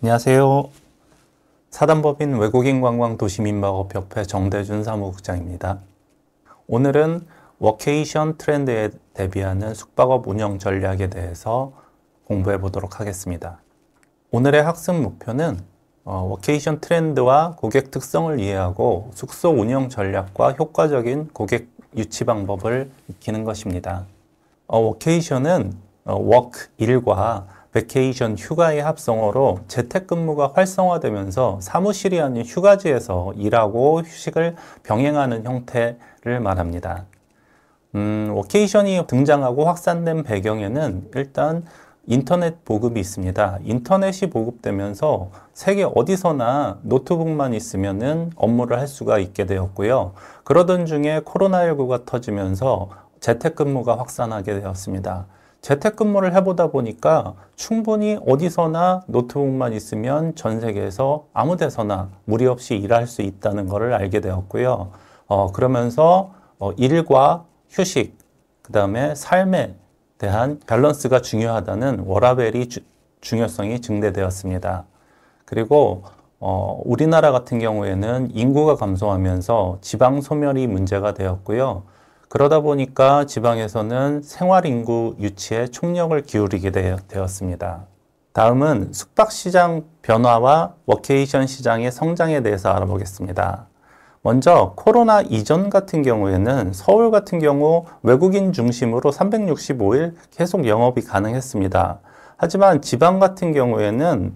안녕하세요. 사단법인 외국인관광도시민박업협회 정대준 사무국장입니다. 오늘은 워케이션 트렌드에 대비하는 숙박업 운영 전략에 대해서 공부해 보도록 하겠습니다. 오늘의 학습 목표는 워케이션 트렌드와 고객 특성을 이해하고 숙소 운영 전략과 효과적인 고객 유치 방법을 익히는 것입니다. 워케이션은 워크, 일과 베케이션, 휴가의 합성어로 재택근무가 활성화되면서 사무실이 아닌 휴가지에서 일하고 휴식을 병행하는 형태를 말합니다. 워케이션이 등장하고 확산된 배경에는 일단 인터넷 보급이 있습니다. 인터넷이 보급되면서 세계 어디서나 노트북만 있으면은 업무를 할 수가 있게 되었고요. 그러던 중에 코로나19가 터지면서 재택근무가 확산하게 되었습니다. 재택근무를 해보다 보니까 충분히 어디서나 노트북만 있으면 전 세계에서 아무 데서나 무리 없이 일할 수 있다는 것을 알게 되었고요. 그러면서 일과 휴식, 그 다음에 삶에 대한 밸런스가 중요하다는 워라밸이 중요성이 증대되었습니다. 그리고 우리나라 같은 경우에는 인구가 감소하면서 지방 소멸이 문제가 되었고요. 그러다 보니까 지방에서는 생활인구 유치에 총력을 기울이게 되었습니다. 다음은 숙박시장 변화와 워케이션 시장의 성장에 대해서 알아보겠습니다. 먼저 코로나 이전 같은 경우에는 서울 같은 경우 외국인 중심으로 365일 계속 영업이 가능했습니다. 하지만 지방 같은 경우에는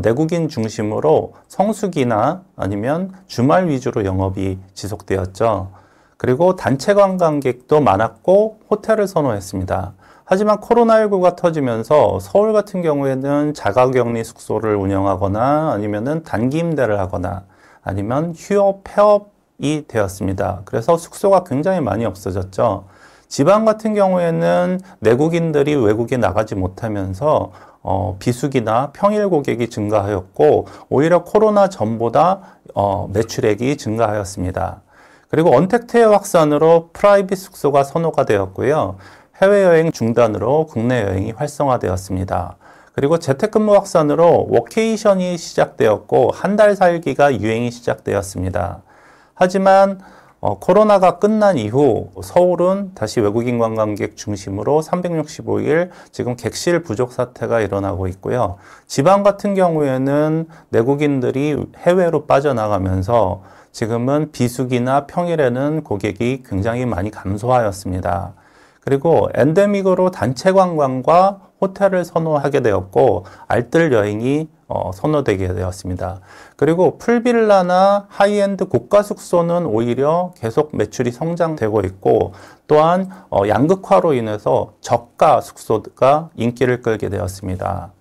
내국인 중심으로 성수기나 아니면 주말 위주로 영업이 지속되었죠. 그리고 단체 관광객도 많았고 호텔을 선호했습니다. 하지만 코로나19가 터지면서 서울 같은 경우에는 자가격리 숙소를 운영하거나 아니면은 단기 임대를 하거나 아니면 휴업, 폐업이 되었습니다. 그래서 숙소가 굉장히 많이 없어졌죠. 지방 같은 경우에는 내국인들이 외국에 나가지 못하면서 비수기나 평일 고객이 증가하였고 오히려 코로나 전보다 매출액이 증가하였습니다. 그리고 언택트의 확산으로 프라이빗 숙소가 선호가 되었고요. 해외여행 중단으로 국내 여행이 활성화되었습니다. 그리고 재택근무 확산으로 워케이션이 시작되었고 한 달 살기가 유행이 시작되었습니다. 하지만 코로나가 끝난 이후 서울은 다시 외국인 관광객 중심으로 365일 지금 객실 부족 사태가 일어나고 있고요. 지방 같은 경우에는 내국인들이 해외로 빠져나가면서 지금은 비수기나 평일에는 고객이 굉장히 많이 감소하였습니다. 그리고 엔데믹으로 단체 관광과 호텔을 선호하게 되었고 알뜰 여행이 선호되게 되었습니다. 그리고 풀빌라나 하이엔드 고가 숙소는 오히려 계속 매출이 성장되고 있고 또한 양극화로 인해서 저가 숙소가 인기를 끌게 되었습니다.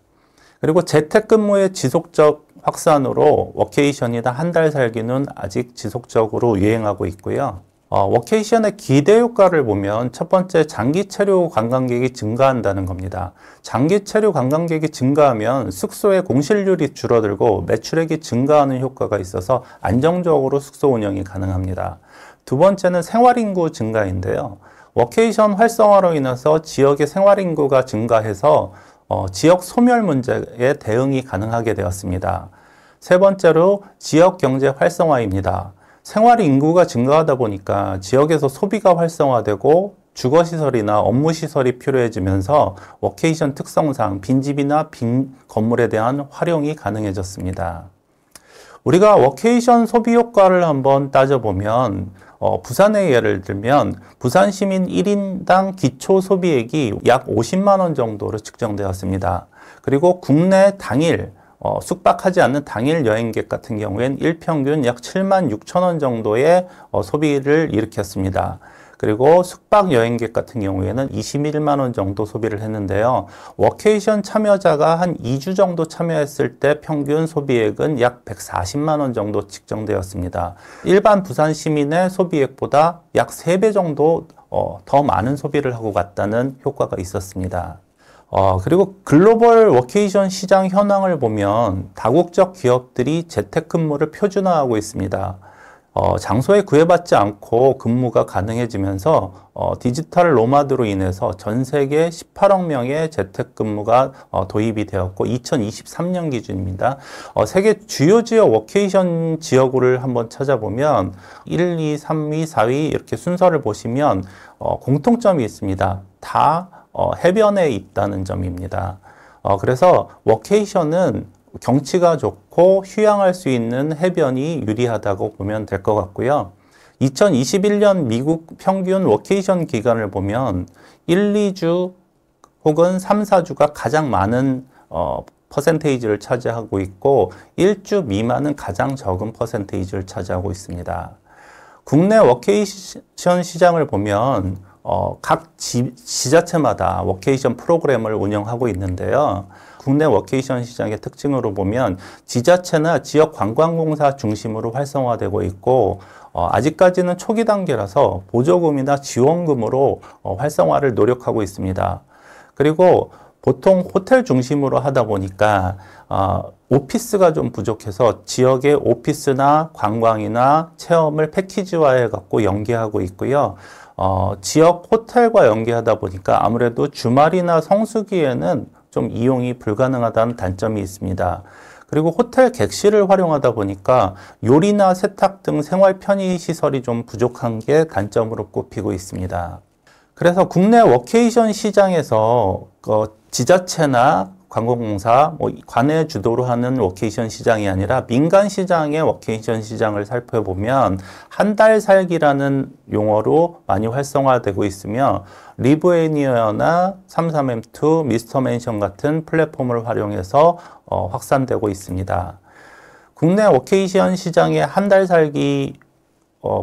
그리고 재택근무의 지속적 확산으로 워케이션이나 한 달 살기는 아직 지속적으로 유행하고 있고요. 워케이션의 기대 효과를 보면 첫 번째 장기 체류 관광객이 증가한다는 겁니다. 장기 체류 관광객이 증가하면 숙소의 공실률이 줄어들고 매출액이 증가하는 효과가 있어서 안정적으로 숙소 운영이 가능합니다. 두 번째는 생활인구 증가인데요. 워케이션 활성화로 인해서 지역의 생활인구가 증가해서 지역 소멸 문제에 대응이 가능하게 되었습니다. 세 번째로 지역 경제 활성화입니다. 생활 인구가 증가하다 보니까 지역에서 소비가 활성화되고 주거시설이나 업무시설이 필요해지면서 워케이션 특성상 빈집이나 빈 건물에 대한 활용이 가능해졌습니다. 우리가 워케이션 소비 효과를 한번 따져보면 부산의 예를 들면 부산 시민 1인당 기초 소비액이 약 50만 원 정도로 측정되었습니다. 그리고 국내 당일 숙박하지 않는 당일 여행객 같은 경우엔 일평균 약 7만 6천 원 정도의 소비를 일으켰습니다. 그리고 숙박 여행객 같은 경우에는 21만 원 정도 소비를 했는데요. 워케이션 참여자가 한 2주 정도 참여했을 때 평균 소비액은 약 140만 원 정도 측정되었습니다. 일반 부산 시민의 소비액보다 약 3배 정도 더 많은 소비를 하고 갔다는 효과가 있었습니다. 그리고 글로벌 워케이션 시장 현황을 보면 다국적 기업들이 재택근무를 표준화하고 있습니다. 장소에 구애받지 않고 근무가 가능해지면서 디지털 노마드로 인해서 전 세계 18억 명의 재택근무가 도입이 되었고 2023년 기준입니다. 세계 주요 지역 워케이션 지역을 한번 찾아보면 1, 2, 3위, 4위 이렇게 순서를 보시면 공통점이 있습니다. 다 해변에 있다는 점입니다. 그래서 워케이션은 경치가 좋고 휴양할 수 있는 해변이 유리하다고 보면 될 것 같고요. 2021년 미국 평균 워케이션 기간을 보면 1, 2주 혹은 3, 4주가 가장 많은 퍼센테이지를 차지하고 있고 1주 미만은 가장 적은 퍼센테이지를 차지하고 있습니다. 국내 워케이션 시장을 보면 각 지자체마다 워케이션 프로그램을 운영하고 있는데요. 국내 워케이션 시장의 특징으로 보면 지자체나 지역 관광공사 중심으로 활성화되고 있고 아직까지는 초기 단계라서 보조금이나 지원금으로 활성화를 노력하고 있습니다. 그리고 보통 호텔 중심으로 하다 보니까 오피스가 좀 부족해서 지역의 오피스나 관광이나 체험을 패키지화해 갖고 연계하고 있고요. 지역 호텔과 연계하다 보니까 아무래도 주말이나 성수기에는 좀 이용이 불가능하다는 단점이 있습니다. 그리고 호텔 객실을 활용하다 보니까 요리나 세탁 등 생활 편의 시설이 좀 부족한 게 단점으로 꼽히고 있습니다. 그래서 국내 워케이션 시장에서 지자체나 관광공사, 관내 주도로 하는 워케이션 시장이 아니라 민간 시장의 워케이션 시장을 살펴보면 한 달 살기라는 용어로 많이 활성화되고 있으며 리브애니어나 33M2, 미스터 맨션 같은 플랫폼을 활용해서 확산되고 있습니다. 국내 워케이션 시장의 한 달 살기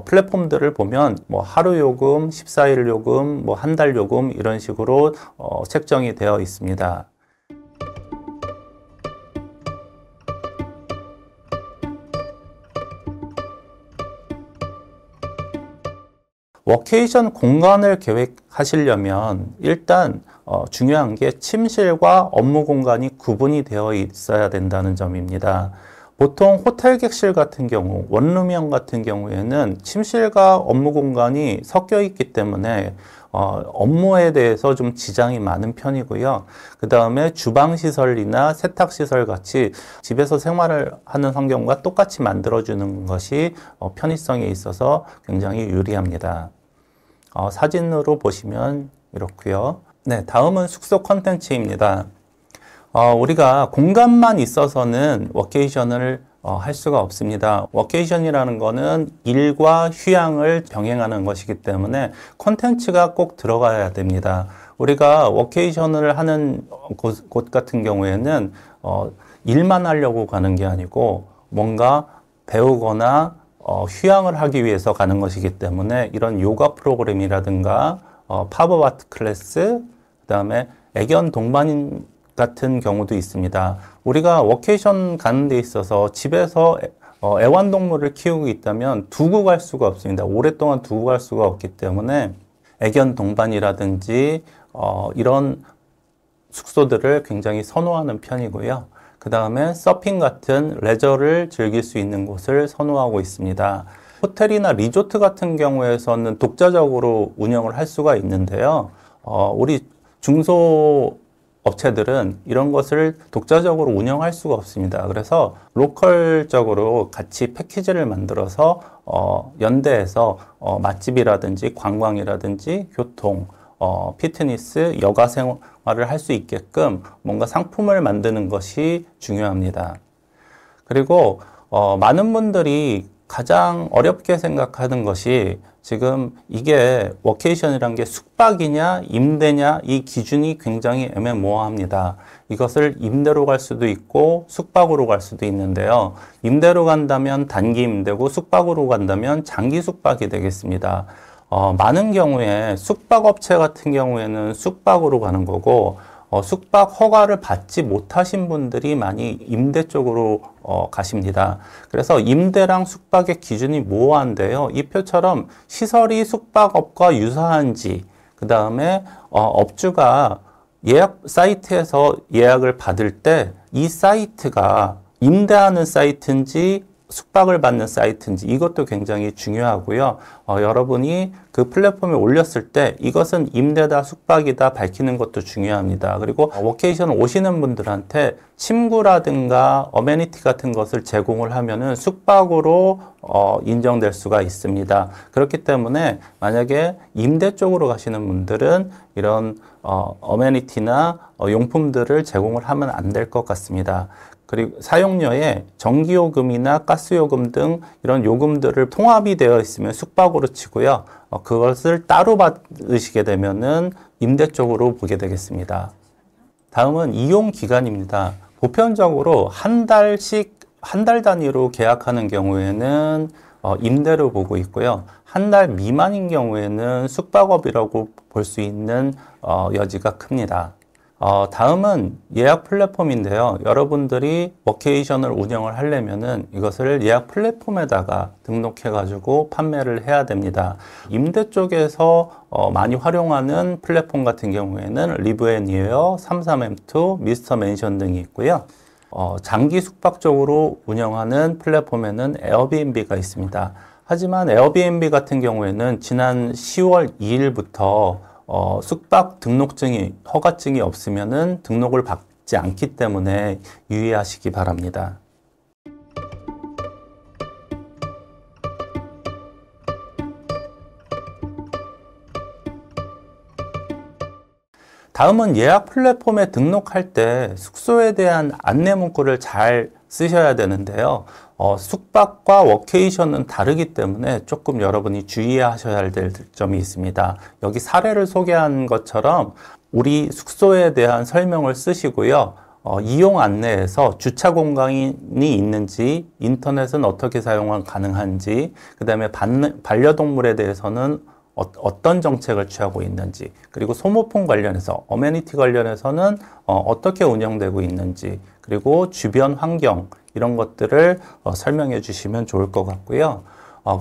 플랫폼들을 보면 하루 요금, 14일 요금, 한 달 요금 이런 식으로 책정이 되어 있습니다. 워케이션 공간을 계획하시려면 일단 중요한 게 침실과 업무 공간이 구분이 되어 있어야 된다는 점입니다. 보통 호텔 객실 같은 경우, 원룸형 같은 경우에는 침실과 업무 공간이 섞여 있기 때문에 업무에 대해서 좀 지장이 많은 편이고요. 그 다음에 주방시설이나 세탁시설 같이 집에서 생활을 하는 환경과 똑같이 만들어주는 것이 편의성에 있어서 굉장히 유리합니다. 사진으로 보시면 이렇고요. 네, 다음은 숙소 컨텐츠입니다. 우리가 공간만 있어서는 워케이션을 할 수가 없습니다. 워케이션이라는 거는 일과 휴양을 병행하는 것이기 때문에 콘텐츠가 꼭 들어가야 됩니다. 우리가 워케이션을 하는 곳 같은 경우에는 일만 하려고 가는 게 아니고 뭔가 배우거나 휴양을 하기 위해서 가는 것이기 때문에 이런 요가 프로그램이라든가 팝업 아트 클래스, 그 다음에 애견 동반 같은 경우도 있습니다. 우리가 워케이션 가는 데 있어서 집에서 애완동물을 키우고 있다면 두고 갈 수가 없습니다. 오랫동안 두고 갈 수가 없기 때문에 애견 동반이라든지 이런 숙소들을 굉장히 선호하는 편이고요. 그 다음에 서핑 같은 레저를 즐길 수 있는 곳을 선호하고 있습니다. 호텔이나 리조트 같은 경우에서는 독자적으로 운영을 할 수가 있는데요. 우리 중소업체들은 이런 것을 독자적으로 운영할 수가 없습니다. 그래서 로컬적으로 같이 패키지를 만들어서 연대해서 맛집이라든지 관광이라든지 교통, 피트니스, 여가 생활을 할 수 있게끔 뭔가 상품을 만드는 것이 중요합니다. 그리고 많은 분들이 가장 어렵게 생각하는 것이 지금 이게 워케이션이란 게 숙박이냐 임대냐 이 기준이 굉장히 애매모호합니다. 이것을 임대로 갈 수도 있고 숙박으로 갈 수도 있는데요. 임대로 간다면 단기 임대고 숙박으로 간다면 장기 숙박이 되겠습니다. 많은 경우에 숙박업체 같은 경우에는 숙박으로 가는 거고 숙박 허가를 받지 못하신 분들이 많이 임대 쪽으로 가십니다. 그래서 임대랑 숙박의 기준이 모호한데요. 이 표처럼 시설이 숙박업과 유사한지, 그 다음에 업주가 예약 사이트에서 예약을 받을 때 이 사이트가 임대하는 사이트인지 숙박을 받는 사이트인지 이것도 굉장히 중요하고요. 여러분이 그 플랫폼에 올렸을 때 이것은 임대다 숙박이다 밝히는 것도 중요합니다. 그리고 워케이션 오시는 분들한테 침구라든가 어메니티 같은 것을 제공을 하면은 숙박으로 인정될 수가 있습니다. 그렇기 때문에 만약에 임대 쪽으로 가시는 분들은 이런 어메니티나 용품들을 제공을 하면 안 될 것 같습니다. 그리고 사용료에 전기요금이나 가스요금 등 이런 요금들을 통합이 되어 있으면 숙박으로 치고요. 그것을 따로 받으시게 되면은 임대 쪽으로 보게 되겠습니다. 다음은 이용 기간입니다. 보편적으로 한 달씩, 한 달 단위로 계약하는 경우에는 임대로 보고 있고요. 한 달 미만인 경우에는 숙박업이라고 볼 수 있는 여지가 큽니다. 다음은 예약 플랫폼인데요. 여러분들이 워케이션을 운영을 하려면은 이것을 예약 플랫폼에다가 등록해가지고 판매를 해야 됩니다. 임대 쪽에서 많이 활용하는 플랫폼 같은 경우에는 리브앤이어, 33M2, 미스터 맨션 등이 있고요. 장기 숙박 쪽으로 운영하는 플랫폼에는 에어비앤비가 있습니다. 하지만 에어비앤비 같은 경우에는 지난 10월 2일부터 숙박 등록증이, 허가증이 없으면은 등록을 받지 않기 때문에 유의하시기 바랍니다. 다음은 예약 플랫폼에 등록할 때 숙소에 대한 안내 문구를 잘 쓰셔야 되는데요. 숙박과 워케이션은 다르기 때문에 조금 여러분이 주의하셔야 될 점이 있습니다. 여기 사례를 소개한 것처럼 우리 숙소에 대한 설명을 쓰시고요. 이용 안내에서 주차 공간이 있는지, 인터넷은 어떻게 사용 가능한지, 그 다음에 반려동물에 대해서는 어떤 정책을 취하고 있는지, 그리고 소모품 관련해서, 어메니티 관련해서는 어떻게 운영되고 있는지, 그리고 주변 환경, 이런 것들을 설명해 주시면 좋을 것 같고요.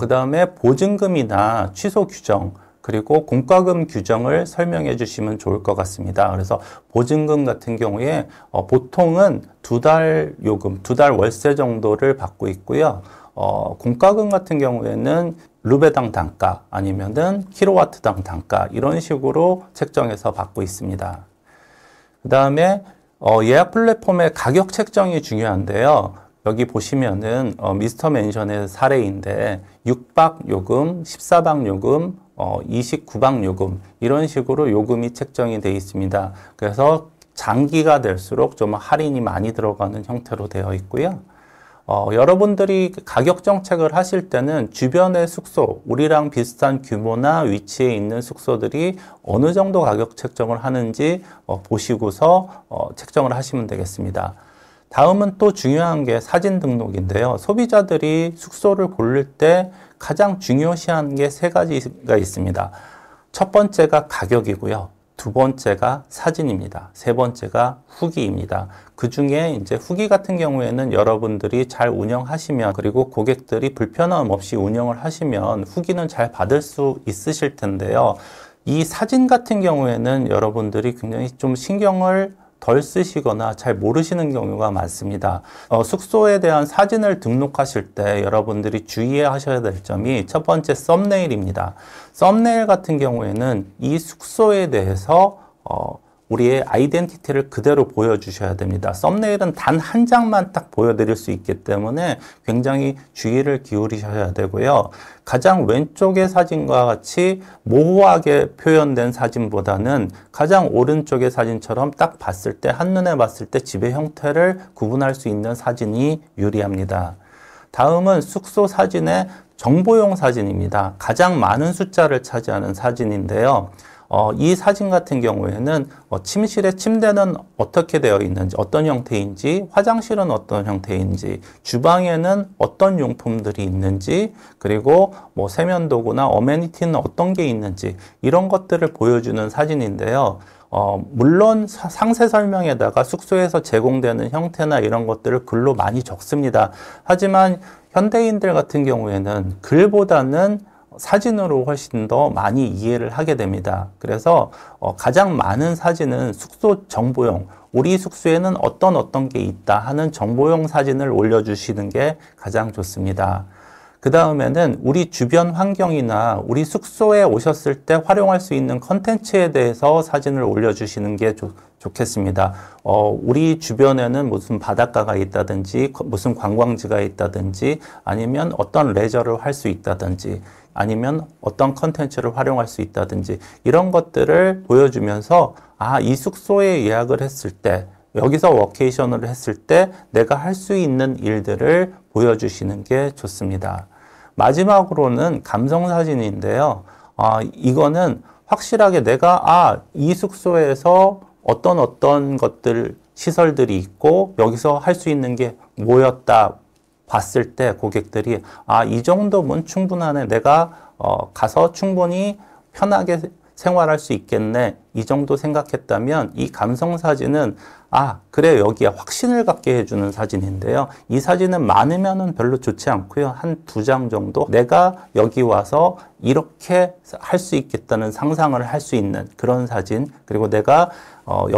그 다음에 보증금이나 취소 규정, 그리고 공과금 규정을 설명해 주시면 좋을 것 같습니다. 그래서 보증금 같은 경우에 보통은 2달 요금, 2달 월세 정도를 받고 있고요. 공과금 같은 경우에는 루베당 단가 아니면은 킬로와트당 단가 이런 식으로 책정해서 받고 있습니다. 그 다음에 예약 플랫폼의 가격 책정이 중요한데요. 여기 보시면은 미스터 맨션의 사례인데 6박 요금, 14박 요금, 29박 요금 이런 식으로 요금이 책정이 되어 있습니다. 그래서 장기가 될수록 좀 할인이 많이 들어가는 형태로 되어 있고요. 여러분들이 가격 정책을 하실 때는 주변의 숙소, 우리랑 비슷한 규모나 위치에 있는 숙소들이 어느 정도 가격 책정을 하는지 보시고서 책정을 하시면 되겠습니다. 다음은 또 중요한 게 사진 등록인데요. 소비자들이 숙소를 고를 때 가장 중요시한 게 3가지가 있습니다. 첫 번째가 가격이고요. 두 번째가 사진입니다. 세 번째가 후기입니다. 그 중에 이제 후기 같은 경우에는 여러분들이 잘 운영하시면, 그리고 고객들이 불편함 없이 운영을 하시면 후기는 잘 받을 수 있으실 텐데요. 이 사진 같은 경우에는 여러분들이 굉장히 좀 신경을 덜 쓰시거나 잘 모르시는 경우가 많습니다. 숙소에 대한 사진을 등록하실 때 여러분들이 주의하셔야 될 점이 첫 번째 썸네일입니다. 썸네일 같은 경우에는 이 숙소에 대해서 우리의 아이덴티티를 그대로 보여주셔야 됩니다. 썸네일은 단 한 장만 딱 보여드릴 수 있기 때문에 굉장히 주의를 기울이셔야 되고요. 가장 왼쪽의 사진과 같이 모호하게 표현된 사진보다는 가장 오른쪽의 사진처럼 딱 봤을 때, 한눈에 봤을 때 집의 형태를 구분할 수 있는 사진이 유리합니다. 다음은 숙소 사진의 정보용 사진입니다. 가장 많은 숫자를 차지하는 사진인데요. 이 사진 같은 경우에는 침실의 침대는 어떻게 되어 있는지, 어떤 형태인지, 화장실은 어떤 형태인지, 주방에는 어떤 용품들이 있는지, 그리고 뭐 세면도구나 어메니티는 어떤 게 있는지 이런 것들을 보여주는 사진인데요. 물론 상세 설명에다가 숙소에서 제공되는 형태나 이런 것들을 글로 많이 적습니다. 하지만 현대인들 같은 경우에는 글보다는 사진으로 훨씬 더 많이 이해를 하게 됩니다. 그래서 가장 많은 사진은 숙소 정보용, 우리 숙소에는 어떤 게 있다 하는 정보용 사진을 올려주시는 게 가장 좋습니다. 그 다음에는 우리 주변 환경이나 우리 숙소에 오셨을 때 활용할 수 있는 컨텐츠에 대해서 사진을 올려주시는 게 좋겠습니다. 우리 주변에는 무슨 바닷가가 있다든지, 무슨 관광지가 있다든지, 아니면 어떤 레저를 할 수 있다든지, 아니면 어떤 컨텐츠를 활용할 수 있다든지, 이런 것들을 보여주면서, 이 숙소에 예약을 했을 때, 여기서 워케이션을 했을 때 내가 할 수 있는 일들을 보여주시는 게 좋습니다. 마지막으로는 감성사진인데요. 이거는 확실하게 내가 이 숙소에서 어떤 것들, 시설들이 있고 여기서 할 수 있는 게 뭐였다 봤을 때 고객들이 이 정도면 충분하네. 내가 가서 충분히 편하게 생활할 수 있겠네. 이 정도 생각했다면 이 감성사진은 그래 여기에 확신을 갖게 해주는 사진인데요. 이 사진은 많으면은 별로 좋지 않고요. 한 2장 정도 내가 여기 와서 이렇게 할 수 있겠다는 상상을 할 수 있는 그런 사진, 그리고 내가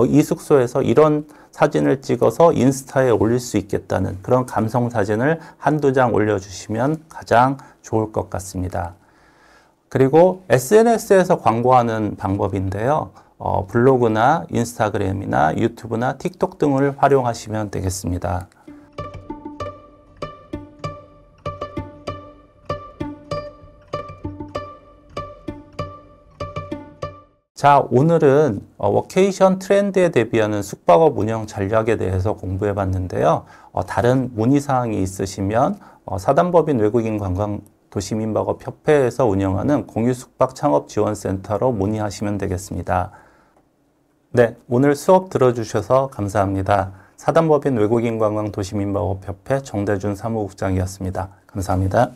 이 숙소에서 이런 사진을 찍어서 인스타에 올릴 수 있겠다는 그런 감성 사진을 1-2장 올려주시면 가장 좋을 것 같습니다. 그리고 SNS에서 광고하는 방법인데요. 블로그나 인스타그램이나 유튜브나 틱톡 등을 활용하시면 되겠습니다. 자, 오늘은 워케이션 트렌드에 대비하는 숙박업 운영 전략에 대해서 공부해 봤는데요. 다른 문의사항이 있으시면 사단법인 외국인 관광 도시민박업협회에서 운영하는 공유숙박 창업지원센터로 문의하시면 되겠습니다. 네, 오늘 수업 들어주셔서 감사합니다. 사단법인 외국인 관광 도시민박업협회 정대준 사무국장이었습니다. 감사합니다.